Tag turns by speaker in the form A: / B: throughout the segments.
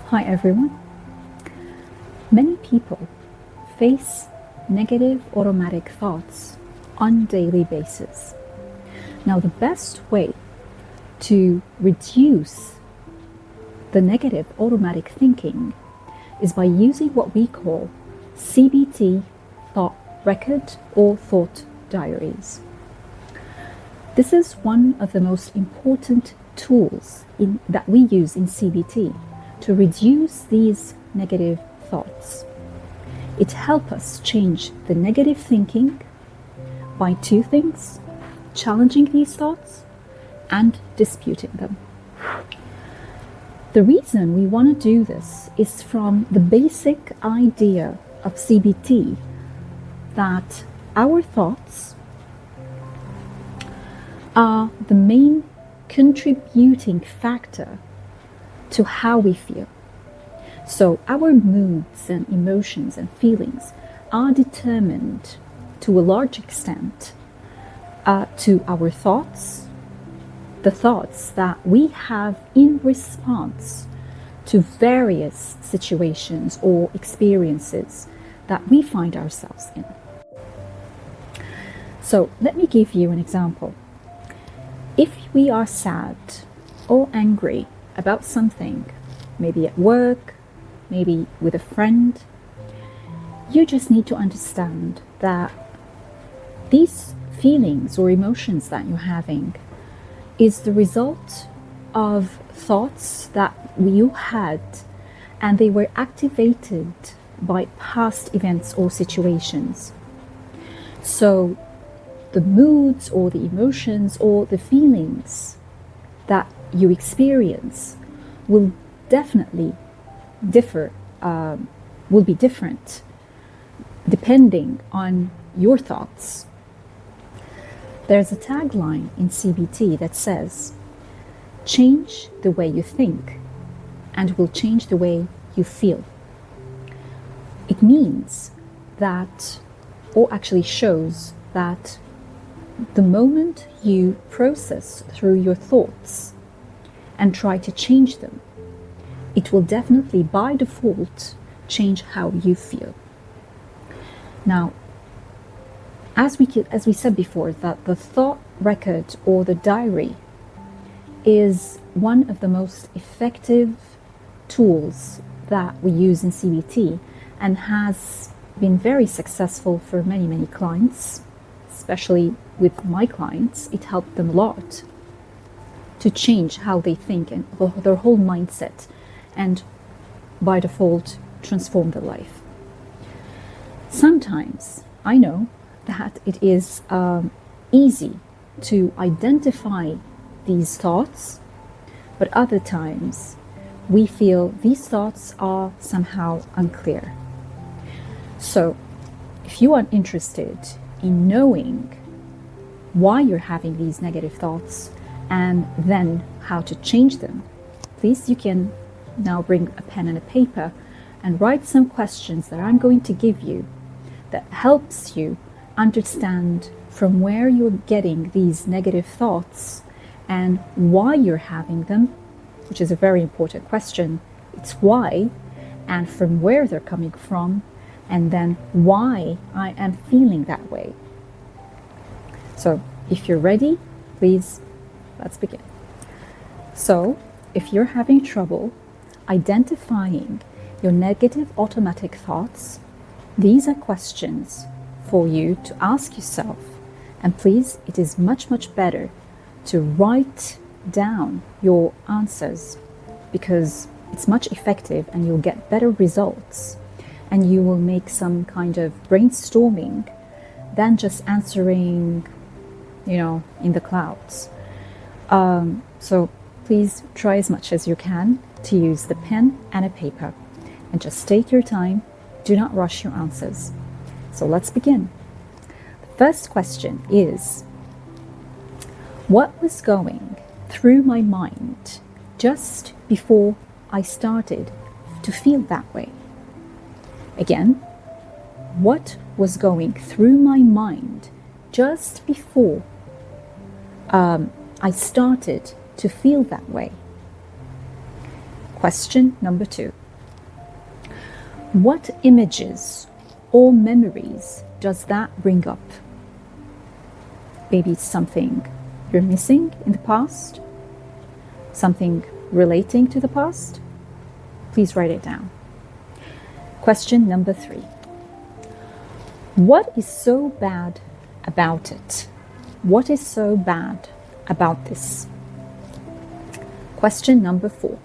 A: Hi everyone. Many people face negative automatic thoughts on a daily basis. Now, the best way to reduce the negative automatic thinking is by using what we call CBT thought record or thought diaries. This is one of the most important tools that we use in CBT to reduce these negative thoughts. It helps us change the negative thinking by two things: challenging these thoughts and disputing them. The reason we want to do this is from the basic idea of CBT that our thoughts are the main contributing factor to how we feel. So our moods and emotions and feelings are determined to a large extent to our thoughts, the thoughts that we have in response to various situations or experiences that we find ourselves in. So let me give you an example. If we are sad or angry about something, maybe at work, maybe with a friend, you just need to understand that these feelings or emotions that you're having is the result of thoughts that you had, and they were activated by past events or situations. So the moods or the emotions or the feelings that you experience will definitely will be different depending on your thoughts. There's a tagline in CBT that says, change the way you think and will change the way you feel. It means that, or actually shows that the moment you process through your thoughts and try to change them, it will definitely by default change how you feel. Now, as we said before, that the thought record or the diary is one of the most effective tools that we use in CBT and has been very successful for many clients, especially with my clients. It helped them a lot to change how they think and their whole mindset, and by default transform their life. Sometimes I know that it is easy to identify these thoughts, but other times we feel these thoughts are somehow unclear. So if you are interested in knowing why you're having these negative thoughts and then how to change them, please, you can now bring a pen and a paper and write some questions that I'm going to give you that helps you understand from where you're getting these negative thoughts and why you're having them, which is a very important question. It's why and from where they're coming from, and then why I am feeling that way. So if you're ready, please, let's begin. So if you're having trouble identifying your negative automatic thoughts, these are questions for you to ask yourself. And please, it is much better to write down your answers, because it's much effective and you'll get better results, and you will make some kind of brainstorming than just answering, in the clouds. So please try as much as you can to use the pen and a paper, and just take your time. Do not rush your answers. So let's begin. The first question is, what was going through my mind just before I started to feel that way? Again, what was going through my mind just before I started to feel that way? Question number 2. What images or memories does that bring up? Maybe it's something you're missing in the past, something relating to the past. Please write it down. Question number 3. What is so bad about it? What is so bad about this? Question number 4.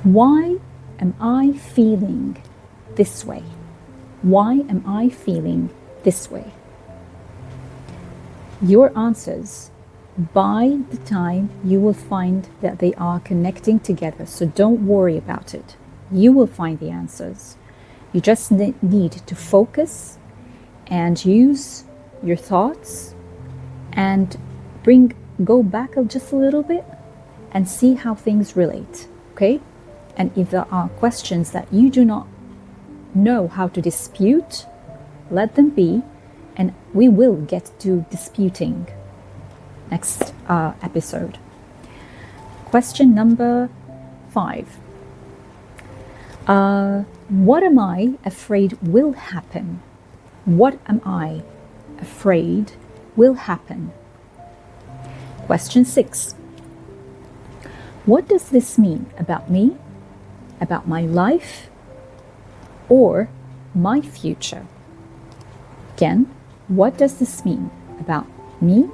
A: Why am I feeling this way? Why am I feeling this way? Your answers, by the time you will find that they are connecting together, so don't worry about it. You will find the answers. You just need to focus and use your thoughts and go back just a little bit and see how things relate, okay? And if there are questions that you do not know how to dispute, let them be, and we will get to disputing next episode. Question number 5. What am I afraid will happen? What am I afraid will happen? Question 6. What does this mean about me, about my life, or my future? Again, what does this mean about me,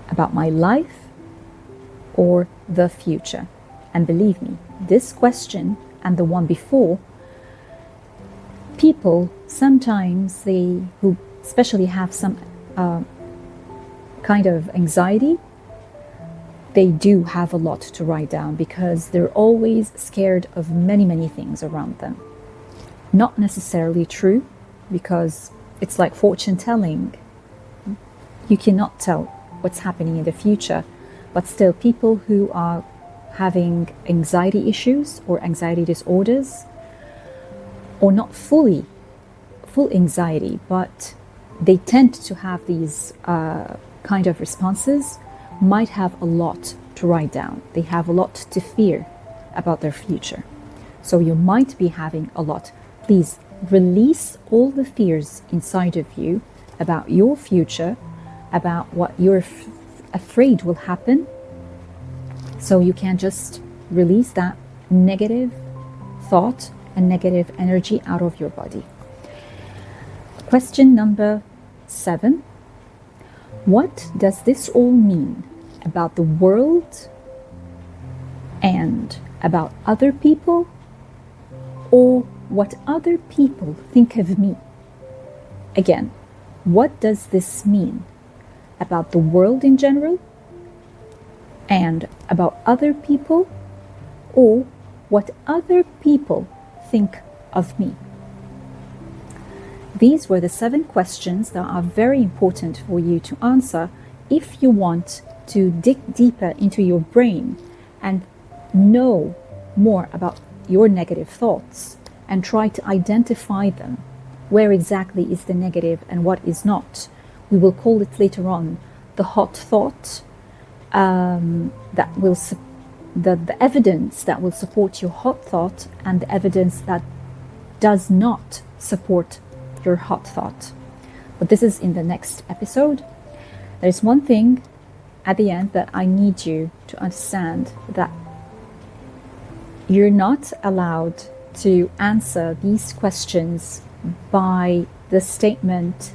A: about my life, or the future? And believe me, this question and the one before, people sometimes who especially have some kind of anxiety, they do have a lot to write down because they're always scared of many things around them. Not necessarily true, because it's like fortune telling. You cannot tell what's happening in the future, but still people who are having anxiety issues or anxiety disorders, or not full anxiety, but they tend to have these kind of responses, might have a lot to write down. They have a lot to fear about their future. So you might be having a lot. Please release all the fears inside of you about your future, about what you're afraid will happen. So you can just release that negative thought and negative energy out of your body. Question number 7. What does this all mean about the world and about other people, or what other people think of me? Again, what does this mean about the world in general and about other people, or what other people think of me? These were the 7 questions that are very important for you to answer if you want to dig deeper into your brain and know more about your negative thoughts and try to identify them. Where exactly is the negative and what is not? We will call it later on the hot thought, that will the evidence that will support your hot thought and the evidence that does not support your hot thought. But this is in the next episode. There's one thing at the end that I need you to understand, that you're not allowed to answer these questions by the statement,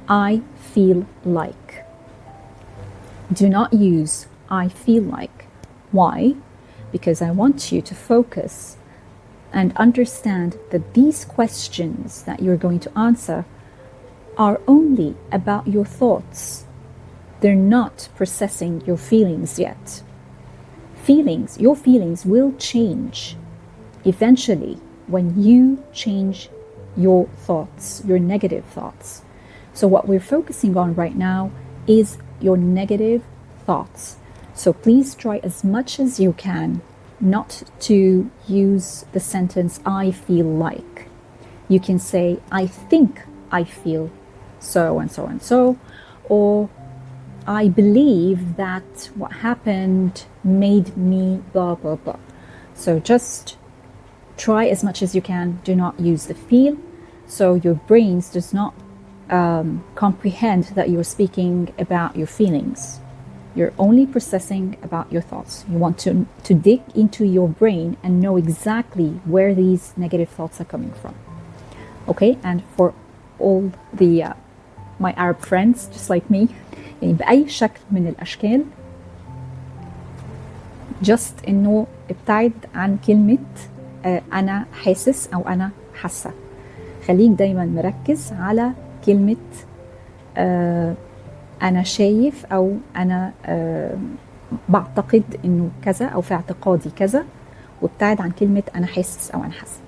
A: I feel like. Do not use I feel like. Why? Because I want you to focus and understand that these questions that you're going to answer are only about your thoughts. They're not processing your feelings yet. Your feelings will change eventually when you change your thoughts, your negative thoughts. So what we're focusing on right now is your negative thoughts. So please try as much as you can not to use the sentence I feel like. You can say I think I feel so and so and so, or I believe that what happened made me blah blah blah. So just try as much as you can, do not use the feel, so your brains does not comprehend that you're speaking about your feelings. You're only processing about your thoughts. You want to dig into your brain and know exactly where these negative thoughts are coming from. Okay, and for all the my Arab friends just like me, يعني بأي شكل من الأشكال just إنه ابتعد عن كلمة أنا حاسس أو أنا حاسة. خليك دايما مركز على كلمة أنا شايف أو أنا بعتقد إنه كذا أو في اعتقادي كذا، وابتعد عن كلمة أنا حاسس أو أنا حاسة.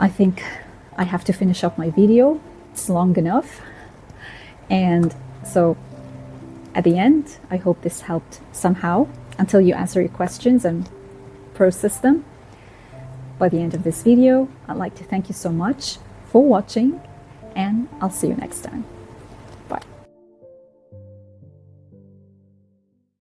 A: I think I have to finish up my video. It's long enough. And so at the end, I hope this helped somehow until you answer your questions and process them. By the end of this video, I'd like to thank you so much for watching, and I'll see you next time.